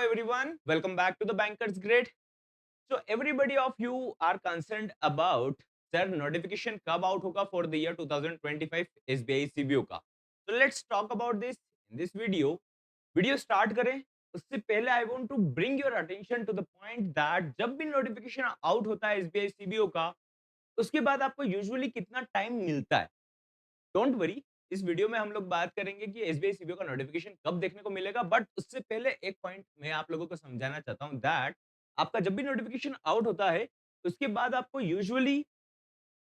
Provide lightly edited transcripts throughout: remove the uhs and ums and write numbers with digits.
everyone, welcome back to the Banker's Grid. So everybody of you are concerned about sir notification कब out होगा for the year 2025 SBI CBO का. So let's talk about this in this video. Video start करें उससे पहले I want to bring your attention to the point that जब भी notification out होता है एसबीआई सीबीओ का उसके बाद आपको यूजुअली कितना टाइम मिलता है. डोंट वरी, इस वीडियो में हम लोग बात करेंगे कि एसबीआई सीबीओ का नोटिफिकेशन कब देखने को मिलेगा. बट उससे पहले एक पॉइंट मैं आप लोगों को समझाना चाहता हूं दैट आपका जब भी नोटिफिकेशन आउट होता है उसके बाद आपको यूजुअली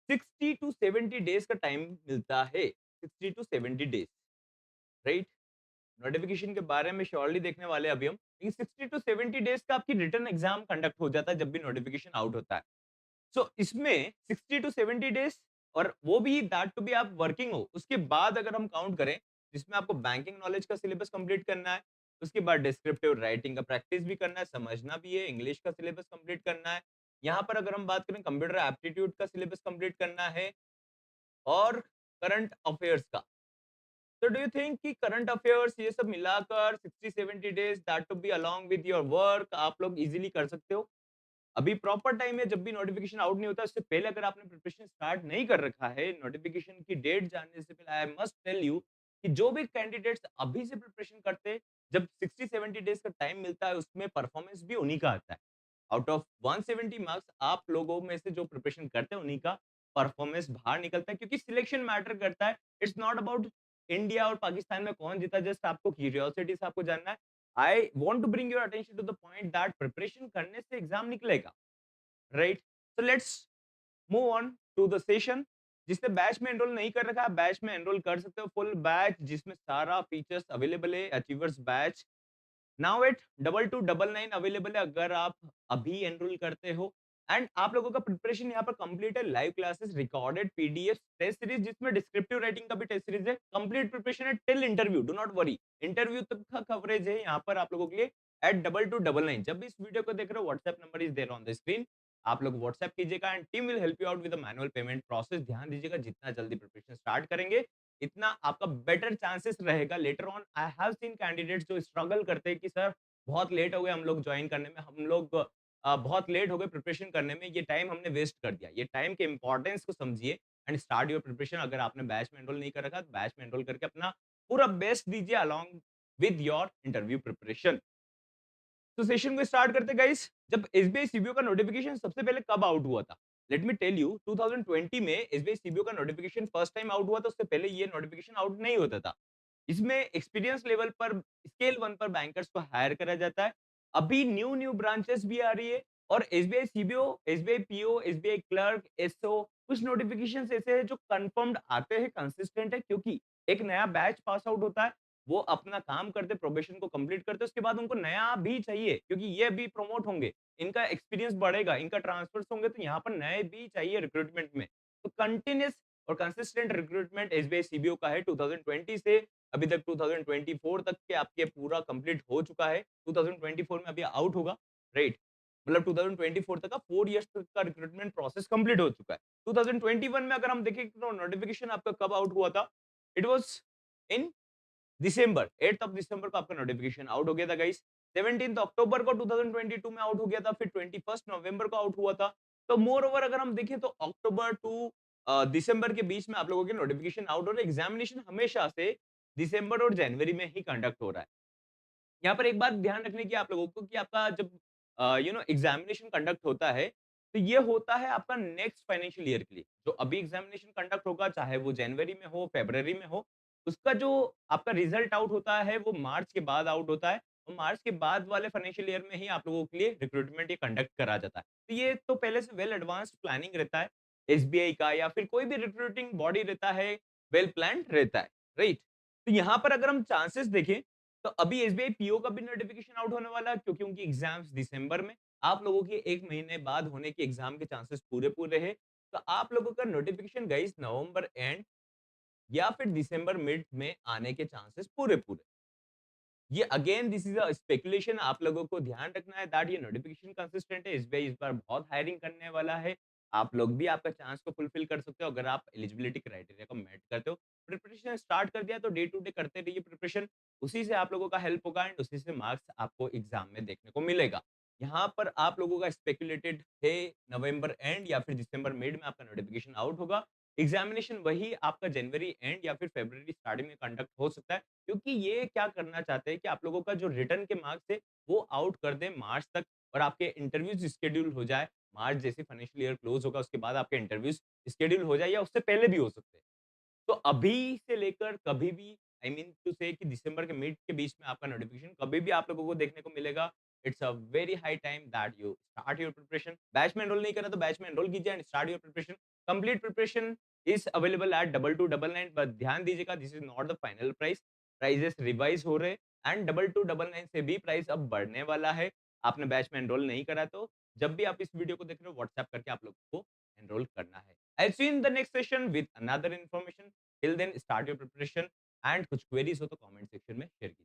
60 टू 70 डेज का टाइम मिलता है. 60 टू 70 डेज, राइट. नोटिफिकेशन के बारे में श्योरली देखने वाले हैं अभी हम, लेकिन 60 टू 70 डेज का आपकी रिटर्न एग्जाम कंडक्ट हो जाता है जब भी नोटिफिकेशन आउट होता है. सो इसमें 60 टू 70 डेज, और वो भी दैट टू बी आप वर्किंग हो. उसके बाद अगर हम काउंट करें जिसमें आपको बैंकिंग नॉलेज का सिलेबस कंप्लीट करना है, उसके बाद डिस्क्रिप्टिव राइटिंग का प्रैक्टिस भी करना है, समझना भी है, इंग्लिश का सिलेबस कंप्लीट करना है. यहाँ पर अगर हम बात करें कंप्यूटर एप्टीट्यूड का सिलेबस कंप्लीट करना है और करंट अफेयर्स का. तो डू यू थिंक कि करंट अफेयर्स ये सब मिलाकर 60-70 days that to be along with your work आप लोग इजीली कर सकते हो? अभी प्रॉपर टाइम है, जब भी नोटिफिकेशन आउट नहीं होता उससे पहले अगर आपने प्रिपरेशन स्टार्ट नहीं कर रखा है, नोटिफिकेशन की डेट जानने से पहले आई मस्ट टेल यू कि जो भी कैंडिडेट्स अभी से प्रिपरेशन करते हैं, जब 60-70 डेज का टाइम मिलता है उसमें परफॉर्मेंस भी उन्हीं का आता है. आउट ऑफ 170 मार्क्स आप लोगों में से जो प्रिपरेशन करते हैं उन्हीं का परफॉर्मेंस बाहर निकलता है, क्योंकि सिलेक्शन मैटर करता है. इट्स नॉट अबाउट इंडिया और पाकिस्तान में कौन जीता, जस्ट आपको क्यूरियोसिटी से आपको जानना है. I want to bring your attention to the point that preparation करने से एग्जाम निकलेगा, right. So let's move on to the session. जिसने बैच में एनरोल नहीं कर रखा है बैच में एनरोल कर सकते हो. फुल बैच जिसमें सारा फीचर्स अवेलेबल है, achievers batch now at 2299 available है अगर आप अभी एनरोल करते हो. एंड आप लोगों का प्रिपरेशन यहाँ पर कंप्लीट है. Live classes, recorded PDF, test series जिसमें डिस्क्रिप्टिव राइटिंग का भी टेस्ट सीरीज है. कंप्लीट प्रिपरेशन है till interview. Do not worry, interview तक का कवरेज है यहाँ पर आप लोगों के लिए एट 2299. जब भी इस वीडियो को देख रहे हो WhatsApp number is there on the screen. आप लोग व्हाट्सएप कीजिएगा and team will help you out with manual payment process. ध्यान दीजिएगा जितना जल्दी प्रिपरेशन स्टार्ट करेंगे इतना आपका बेटर चांसेस रहेगा later on. I have seen candidates जो स्ट्रगल करते हैं कि सर बहुत लेट हो गए हम लोग ज्वाइन करने में, हम लोग बहुत लेट हो गए प्रिपरेशन करने में, ये टाइम हमने वेस्ट कर दिया. ये टाइम के इंपॉर्टेंस को समझिए एंड स्टार्ट योर प्रिपरेशन. अगर आपने बैच में एनरोल नहीं कर रखा तो बैच में एनरोल करके अपना पूरा बेस्ट दीजिए along with your interview preparation. तो सेशन को स्टार्ट करते गाइस. जब एसबीआई सीबीओ का नोटिफिकेशन सबसे पहले कब आउट हुआ था, लेट मी टेल यू. 2020 में एसबीआई सीबीओ का नोटिफिकेशन फर्स्ट टाइम आउट हुआ था. उससे पहले ये नोटिफिकेशन आउट नहीं होता था. इसमें एक्सपीरियंस लेवल पर स्केल 1 पर बैंकर्स को हायर करा जाता है. अभी न्यू न्यू ब्रांचेस भी आ रही है और SBI CBO, SBI PO, SBI clerk, SO, कुछ नोटिफिकेशंस ऐसे हैं जो कंफर्म्ड आते हैं, कंसिस्टेंट है, क्योंकि एक नया बैच पास आउट होता है. वो अपना काम करते, प्रोबेशन को कंप्लीट करते, उसके बाद उनको नया भी चाहिए क्योंकि ये भी प्रमोट होंगे, इनका एक्सपीरियंस बढ़ेगा, इनका ट्रांसफर्स होंगे, तो यहाँ पर नए भी चाहिए रिक्रूटमेंट में. तो कंटिन्यूस और कंसिस्टेंट रिक्रूटमेंट एसबीआई सीबीओ का है 2020 से अभी तक 2024 तक के आपके पूरा कंप्लीट हो चुका है. 2024 में अभी आउट होगा, राइट. मतलब 2024 तक का 4 इयर्स तक का रिक्रूटमेंट प्रोसेस कंप्लीट हो चुका है. 2021 में अगर हम देखें तो नोटिफिकेशन आपका कब आउट हुआ था, it was in December. 8th of December को आपका नोटिफिकेशन आउट हो गया था गाइस. 17th अक्टूबर को 2022 में आउट हो गया था, फिर 21st नवंबर को आउट हुआ था. तो मोर ओवर अगर हम देखें तो अक्टूबर टू दिसंबर के बीच में आप लोगों के नोटिफिकेशन आउट हो रहे. एग्जामिनेशन हमेशा से दिसंबर और जनवरी में ही कंडक्ट हो रहा है. यहाँ पर एक बात ध्यान रखने की आप लोगों को कि आपका जब एग्जामिनेशन कंडक्ट होता है तो ये होता है आपका नेक्स्ट फाइनेंशियल ईयर के लिए. जो अभी एग्जामिनेशन कंडक्ट होगा चाहे वो जनवरी में हो, फरवरी में हो, उसका जो आपका रिजल्ट आउट होता है वो मार्च के बाद आउट होता है. और मार्च के बाद वाले फाइनेंशियल ईयर में ही आप लोगों के लिए रिक्रूटमेंट ये कंडक्ट करा जाता है. तो ये तो पहले से वेल एडवांस्ड प्लानिंग रहता है एसबीआई का या फिर कोई भी रिक्रूटिंग बॉडी रहता है, वेल प्लान रहता है, राइट. तो यहाँ पर अगर हम चांसेस देखें तो अभी एसबीआई पीओ का भी नोटिफिकेशन आउट होने वाला है क्योंकि उनकी एग्जाम्स दिसंबर में. आप लोगों के 1 महीने बाद होने के एग्जाम के चांसेस पूरे-पूरे हैं. तो आप लोगों का नोटिफिकेशन गाइस नवंबर एंड या फिर दिसंबर मिड में आने के चांसेस पूरे-पूरे. ये again this is a speculation. आप लोगों को ध्यान रखना है दैट ये नोटिफिकेशन कंसिस्टेंट है. एसबीआई इस बार बहुत हायरिंग करने वाला है. आप लोग भी आपका चांस को फुलफिल कर सकते हो अगर आप एलिजिबिलिटी क्राइटेरिया को मेट करते हो. प्रिपरेशन स्टार्ट कर दिया तो डे टू डे करते रहिए प्रिपरेशन, उसी से आप लोगों का हेल्प होगा एंड उसी से मार्क्स आपको एग्जाम में देखने को मिलेगा। यहाँ पर आप लोगों का स्पेकुलेटेड है नवंबर एंड या फिर दिसंबर मिड में आपका नोटिफिकेशन आउट होगा। एग्जामिनेशन वही आपका जनवरी एंड या फिर फरवरी स्टार्टिंग में कंडक्ट हो सकता है, क्योंकि ये क्या करना चाहते हैं कि आप लोगों का जो रिटर्न के मार्क्स है वो आउट कर दें मार्च तक और आपके इंटरव्यूज स्केड्यूल हो जाए। मार्च जैसे फाइनेंशियल ईयर क्लोज होगा उसके बाद आपके इंटरव्यूज स्केड्यूल हो जाए या उससे पहले भी हो सकते हैं। तो अभी से लेकर कभी भी आई मीन टू से कि दिसंबर के मिड के बीच में आपका नोटिफिकेशन कभी भी आप लोगों को देखने को मिलेगा। It's a very high time that you start your preparation. Batch में एनरोल नहीं करा तो बैच में एनरोल कीजिए and start your preparation. Complete preparation is available at 2299, but ध्यान दीजिएगा this is not the final price. Prices revise हो रहे एंड 2299 से भी प्राइस अब बढ़ने वाला है। आपने बैच में एनरोल नहीं करा तो जब भी आप इस वीडियो को देख रहे हो व्हाट्सएप करके आप लोगों को एनरोल करना है। I see in the next session with another information. Till then start your preparation and कुछ क्वेरीज हो तो कमेंट सेक्शन में शेयर कीजिए।